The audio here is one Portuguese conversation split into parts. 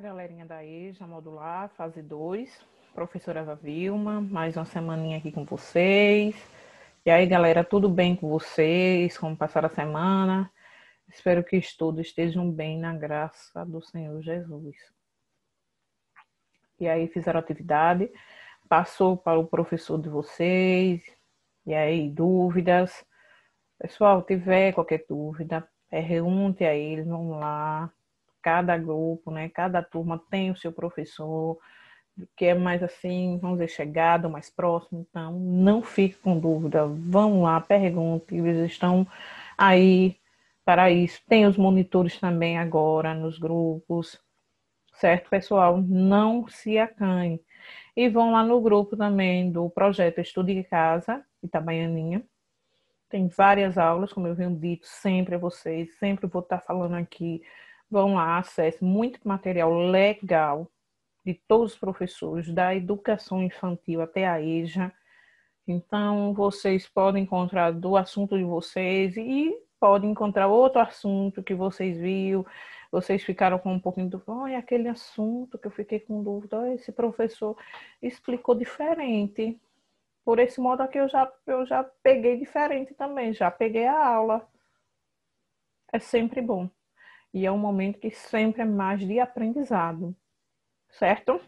Galerinha da EJA Modular, fase 2, professora Eva Vilma, mais uma semaninha aqui com vocês. E aí, galera, tudo bem com vocês? Como passaram a semana? Espero que todos estejam bem na graça do Senhor Jesus. E aí, fizeram atividade? Passou para o professor de vocês? E aí, dúvidas? Pessoal, tiver qualquer dúvida, pergunte a eles, vamos lá. Cada grupo, né? Cada turma tem o seu professor, que é mais assim, vamos dizer, chegado, mais próximo. Então, não fique com dúvida. Vão lá, pergunte. Eles estão aí para isso. Tem os monitores também agora nos grupos. Certo, pessoal? Não se acanhe. E vão lá no grupo também do projeto Estude em Casa, Itabaianinha. Tem várias aulas, como eu venho dito sempre a vocês. Sempre vou estar falando aqui. Vão lá, acesse muito material legal de todos os professores, da educação infantil até a EJA. Então, vocês podem encontrar do assunto de vocês e podem encontrar outro assunto que vocês viram, vocês ficaram com um pouquinho de dúvida, olha, aquele assunto que eu fiquei com dúvida, olha, esse professor explicou diferente. Por esse modo aqui eu já peguei diferente também, já peguei a aula. É sempre bom. E é um momento que sempre é mais de aprendizado, certo?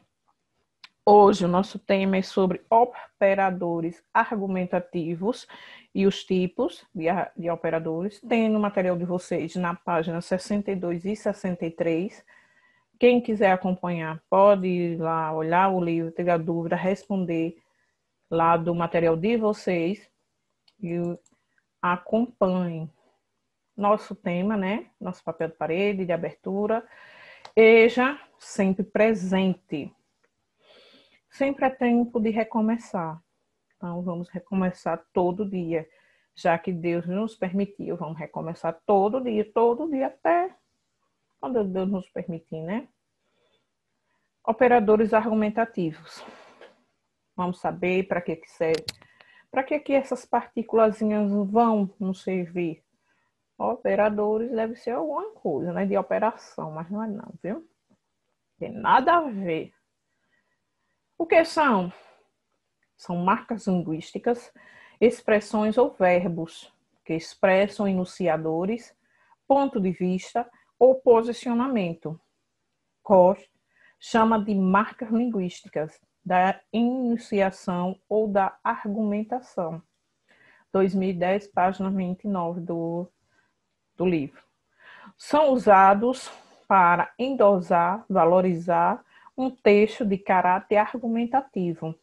Hoje o nosso tema é sobre operadores argumentativos e os tipos de operadores. Tem no material de vocês na página 62 e 63. Quem quiser acompanhar pode ir lá olhar o livro, ter dúvida, responder lá do material de vocês e acompanhem. Nosso tema, né? Nosso papel de parede, de abertura. EJA sempre presente. Sempre é tempo de recomeçar. Então, vamos recomeçar todo dia. Já que Deus nos permitiu, vamos recomeçar todo dia, até quando Deus nos permitir, né? Operadores argumentativos. Vamos saber para que serve. Para que essas partículazinhas vão nos servir? Operadores deve ser alguma coisa, né? De operação, mas não é não, viu? Tem nada a ver. O que são? São marcas linguísticas, expressões ou verbos que expressam enunciadores, ponto de vista ou posicionamento. Koch chama de marcas linguísticas da enunciação ou da argumentação. 2010, página 29 do livro. São usados para endosar, valorizar um texto de caráter argumentativo.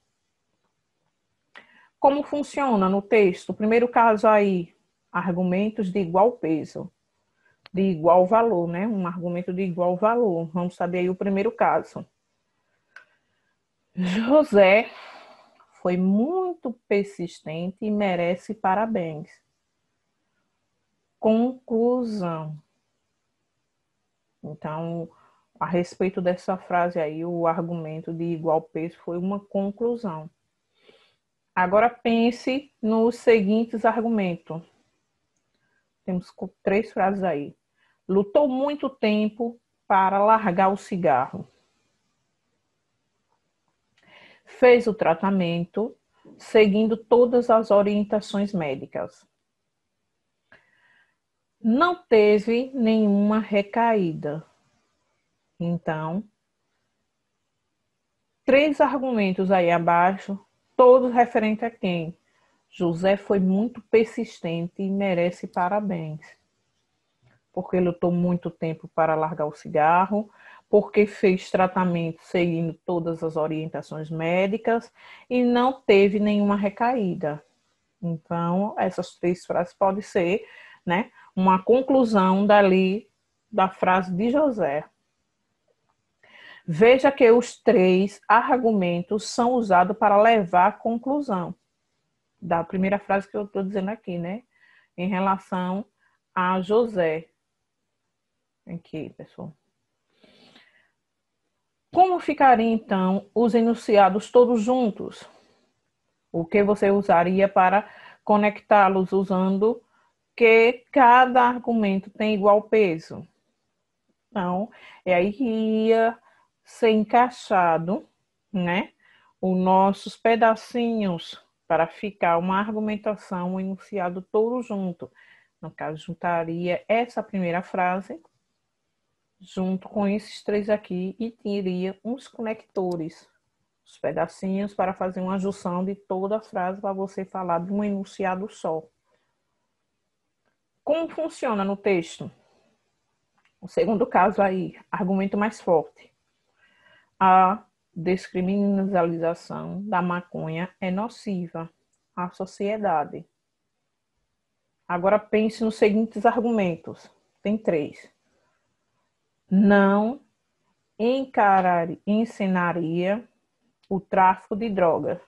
Como funciona no texto? O primeiro caso aí, argumentos de igual peso, de igual valor, né? Um argumento de igual valor. Vamos saber aí o primeiro caso. José foi muito persistente e merece parabéns. Conclusão. Então, a respeito dessa frase aí, o argumento de igual peso foi uma conclusão. Agora pense nos seguintes argumentos. Temos 3 frases aí. Lutou muito tempo para largar o cigarro. Fez o tratamento seguindo todas as orientações médicas. Não teve nenhuma recaída. Então, 3 argumentos aí abaixo, todos referentes a quem? José foi muito persistente e merece parabéns. Porque lutou muito tempo para largar o cigarro, porque fez tratamento seguindo todas as orientações médicas e não teve nenhuma recaída. Então, essas 3 frases podem ser, né, uma conclusão dali da frase de José. Veja que os 3 argumentos são usados para levar à conclusão da primeira frase que eu estou dizendo aqui, né? Em relação a José. Aqui, pessoal. Como ficariam, então, os enunciados todos juntos? O que você usaria para conectá-los usando que cada argumento tem igual peso? Então, é aí que ia ser encaixado, né? Os nossos pedacinhos para ficar uma argumentação, um enunciado todo junto. No caso, juntaria essa primeira frase junto com esses três aqui e teria uns conectores, os pedacinhos para fazer uma junção de toda a frase para você falar de um enunciado só. Como funciona no texto? O segundo caso aí, argumento mais forte. A descriminalização da maconha é nociva à sociedade. Agora pense nos seguintes argumentos. Tem 3. Não encenaria o tráfico de drogas.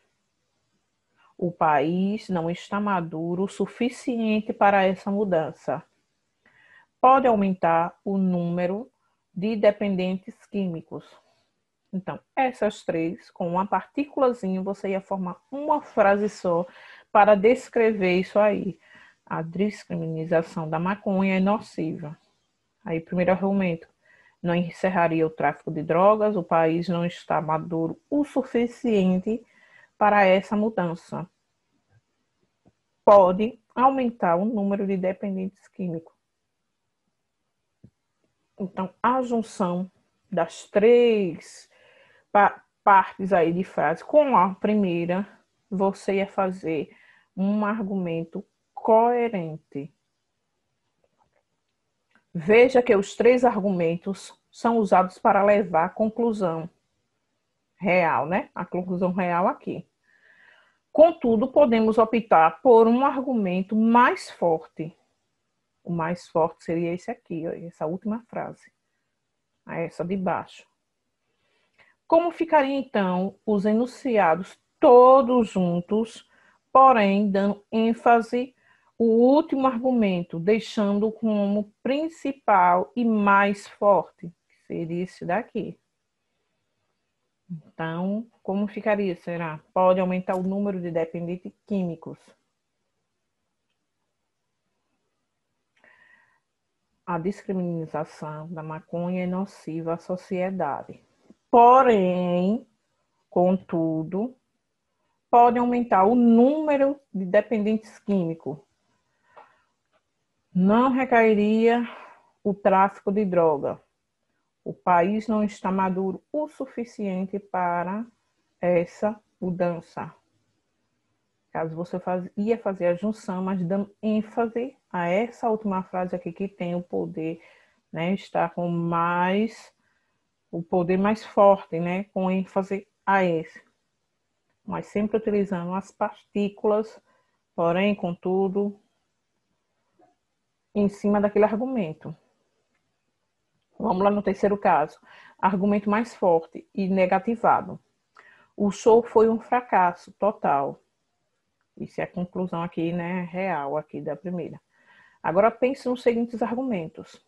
O país não está maduro o suficiente para essa mudança. Pode aumentar o número de dependentes químicos. Então, essas 3, com uma partículazinha, você ia formar uma frase só para descrever isso aí. A descriminalização da maconha é nociva. Aí, primeiro argumento. Não encerraria o tráfico de drogas, o país não está maduro o suficiente para essa mudança. Pode aumentar o número de dependentes químicos. Então, a junção das 3 partes aí de frase com a primeira, você ia fazer um argumento coerente. Veja que os 3 argumentos são usados para levar à conclusão real, né? A conclusão real aqui. Contudo, podemos optar por um argumento mais forte. O mais forte seria esse aqui, ó, essa última frase. Essa de baixo. Como ficariam, então, os enunciados todos juntos, porém dando ênfase o último argumento, deixando como principal e mais forte, que seria esse daqui. Então, como ficaria, será? Pode aumentar o número de dependentes químicos. A descriminalização da maconha é nociva à sociedade. Porém, contudo, pode aumentar o número de dependentes químicos. Não recairia o tráfico de droga. O país não está maduro o suficiente para essa mudança. Caso você ia fazer a junção, mas dando ênfase a essa última frase aqui que tem o poder, né, está com o poder mais forte, né, com ênfase a esse. Mas sempre utilizando as partículas, porém, contudo, em cima daquele argumento. Vamos lá no terceiro caso. Argumento mais forte e negativado. O show foi um fracasso total. Isso é a conclusão aqui, né, real aqui da primeira. Agora pense nos seguintes argumentos.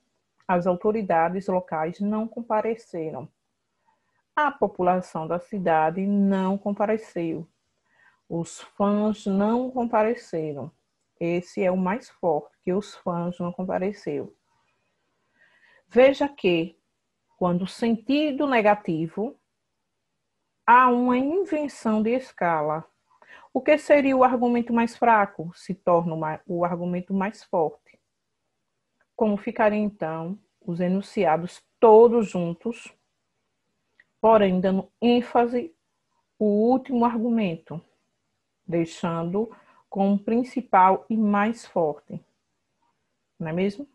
As autoridades locais não compareceram. A população da cidade não compareceu. Os fãs não compareceram. Esse é o mais forte, que os fãs não compareceram. Veja que, quando o sentido negativo, há uma invenção de escala. O que seria o argumento mais fraco? Se torna o argumento mais forte. Como ficariam, então, os enunciados todos juntos, porém dando ênfase o último argumento, deixando como principal e mais forte. Não é mesmo?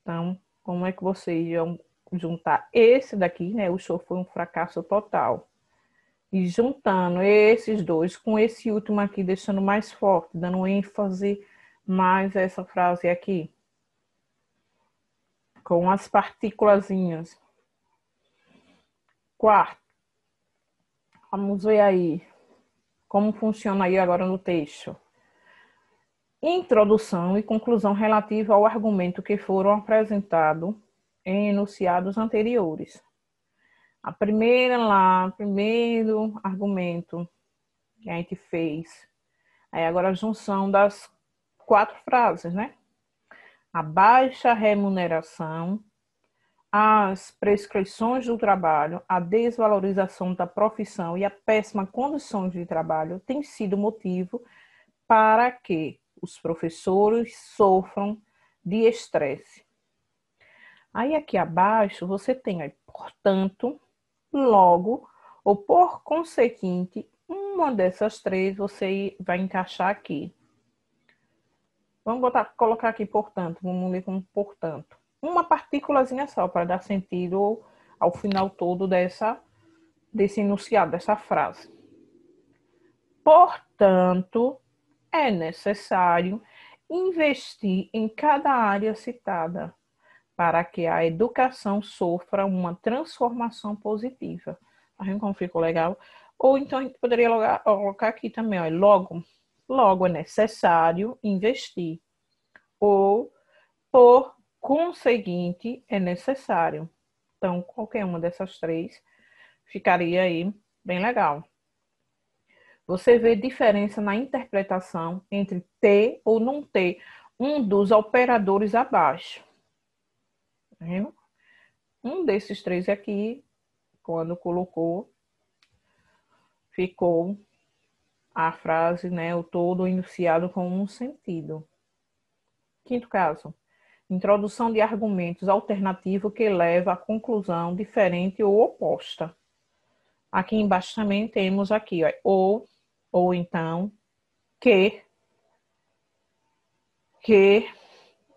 Então, como é que vocês iam juntar esse daqui, né? O show foi um fracasso total. E juntando esses dois com esse último aqui, deixando mais forte, dando ênfase mais a essa frase aqui. Com as partículazinhas. Quarto, vamos ver aí como funciona aí agora no texto. Introdução e conclusão relativa ao argumento que foram apresentados em enunciados anteriores. A primeiro argumento que a gente fez. Aí agora a junção das 4 frases, né? A baixa remuneração, as prescrições do trabalho, a desvalorização da profissão e a péssima condições de trabalho tem sido motivo para que os professores sofram de estresse. Aí aqui abaixo você tem, aí, portanto, logo, ou por conseguinte, uma dessas três você vai encaixar aqui. Vamos colocar aqui, portanto, vamos ler como portanto. Uma partículazinha só, para dar sentido ao final todo desse enunciado, dessa frase. Portanto, é necessário investir em cada área citada para que a educação sofra uma transformação positiva. Tá vendo como ficou legal? Ou então a gente poderia colocar aqui também, ó, logo é necessário investir. Ou, por conseguinte, é necessário. Então, qualquer uma dessas três ficaria aí bem legal. Você vê diferença na interpretação entre ter ou não ter um dos operadores abaixo. Tá vendo? Um desses três aqui, quando colocou, ficou a frase, né, o todo enunciado com um sentido. Quinto caso, introdução de argumentos alternativos que leva à conclusão diferente ou oposta. Aqui embaixo também temos aqui, ó, ou então, que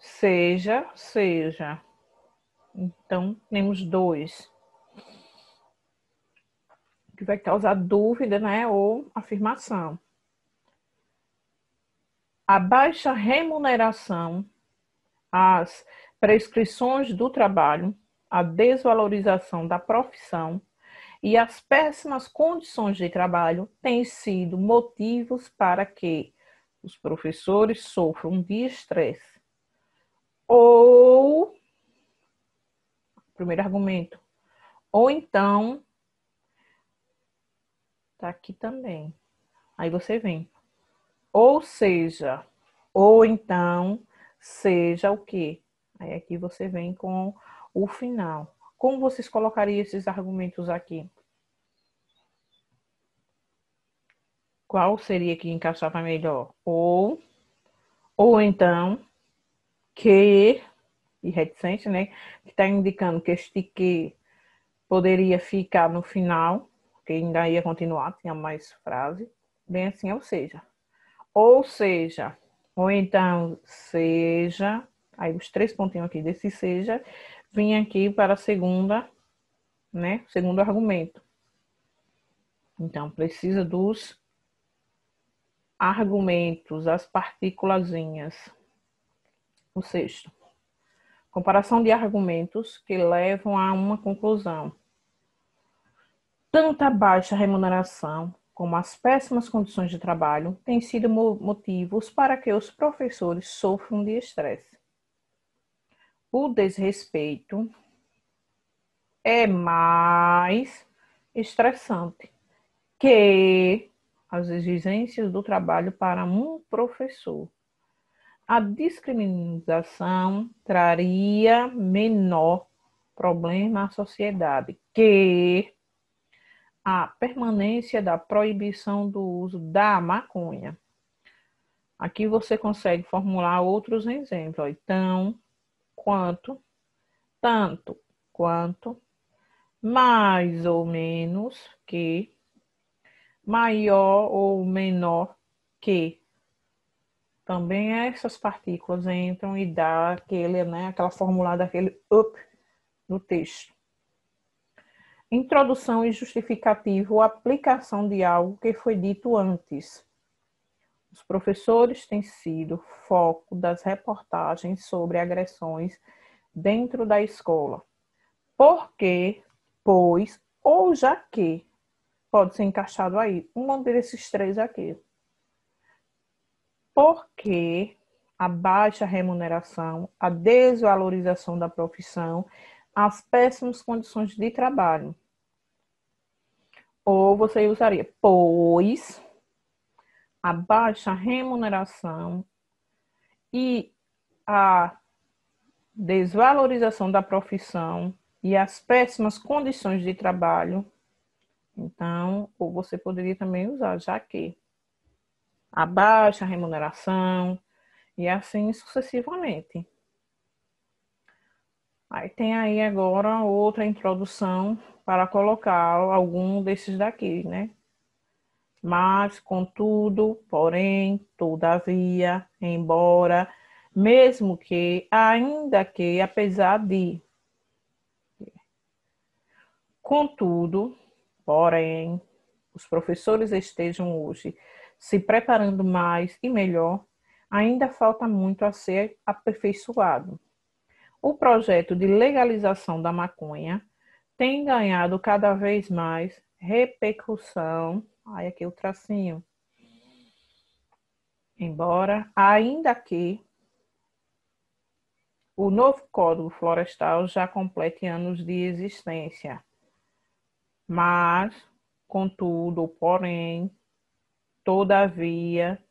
seja. Então, temos dois. Que vai causar dúvida, né, ou afirmação. A baixa remuneração, as prescrições do trabalho, a desvalorização da profissão e as péssimas condições de trabalho têm sido motivos para que os professores sofram de estresse. Ou, primeiro argumento, ou então, tá aqui também. Aí você vem. Ou seja, ou então, seja o quê? Aí aqui você vem com o final. Como vocês colocariam esses argumentos aqui? Qual seria que encaixava melhor? Ou então, que, e reticente, né? Que está indicando que este que poderia ficar no final, que ainda ia continuar, tinha mais frase. Bem assim, ou seja, ou então seja, aí os três pontinhos aqui desse seja, vim aqui para a segunda, né? Segundo argumento. Então, precisa dos argumentos, as partículazinhas. O sexto, comparação de argumentos que levam a uma conclusão. Tanto a baixa remuneração como as péssimas condições de trabalho têm sido motivos para que os professores sofram de estresse. O desrespeito é mais estressante que as exigências do trabalho para um professor. A discriminação traria menor problema à sociedade que a permanência da proibição do uso da maconha. Aqui você consegue formular outros exemplos. Então, tanto quanto, mais ou menos que, maior ou menor que. Também essas partículas entram e dá aquela formulada, aquele up no texto. Introdução e justificativo, aplicação de algo que foi dito antes. Os professores têm sido foco das reportagens sobre agressões dentro da escola. Porque, pois, ou já que, pode ser encaixado aí, um desses três aqui. Porque a baixa remuneração, a desvalorização da profissão, as péssimas condições de trabalho. Ou você usaria, pois a baixa remuneração e a desvalorização da profissão e as péssimas condições de trabalho, então, ou você poderia também usar, já que a baixa remuneração e assim sucessivamente. Aí tem aí agora outra introdução para colocar algum desses daqui, né? Mas, contudo, porém, todavia, embora, mesmo que, ainda que, apesar de. Contudo, porém, os professores estejam hoje se preparando mais e melhor, ainda falta muito a ser aperfeiçoado. O projeto de legalização da maconha tem ganhado cada vez mais repercussão. Aí aqui o tracinho. Embora, ainda que o novo Código Florestal já complete anos de existência. Mas, contudo, porém, todavia,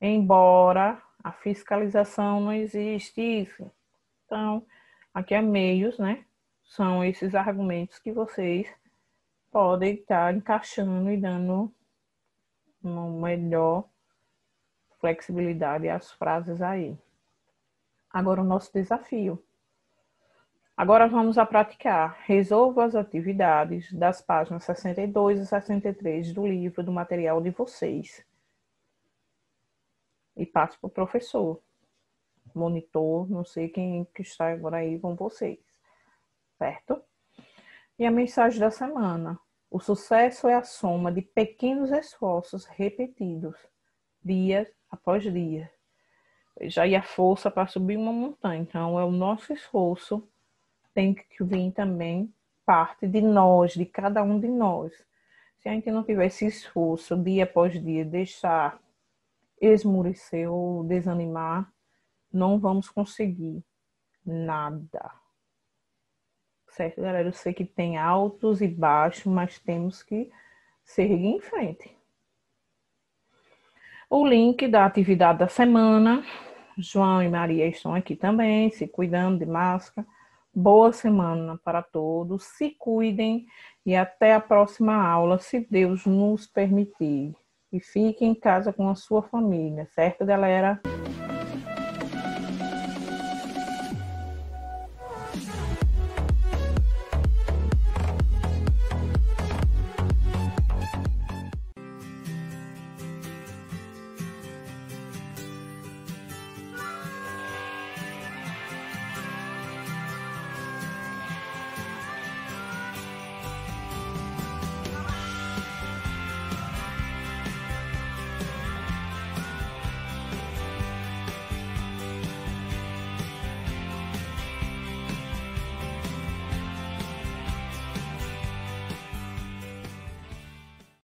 embora a fiscalização não existe isso. Então, aqui é meios, né? São esses argumentos que vocês podem estar encaixando e dando uma melhor flexibilidade às frases aí. Agora o nosso desafio. Agora vamos a praticar. Resolva as atividades das páginas 62 e 63 do livro, do material de vocês. E passe para o professor, monitor, não sei quem que está agora aí com vocês. Certo? E a mensagem da semana. O sucesso é a soma de pequenos esforços repetidos, dia após dia. Já a força para subir uma montanha. Então, é o nosso esforço, tem que vir também parte de nós, de cada um de nós. Se a gente não tiver esse esforço, dia após dia, deixar esmurecer ou desanimar, não vamos conseguir nada. Certo, galera? Eu sei que tem altos e baixos, mas temos que seguir em frente. O link da atividade da semana. João e Maria estão aqui também, se cuidando de máscara. Boa semana para todos. Se cuidem e até a próxima aula, se Deus nos permitir. E fiquem em casa com a sua família, certo, galera?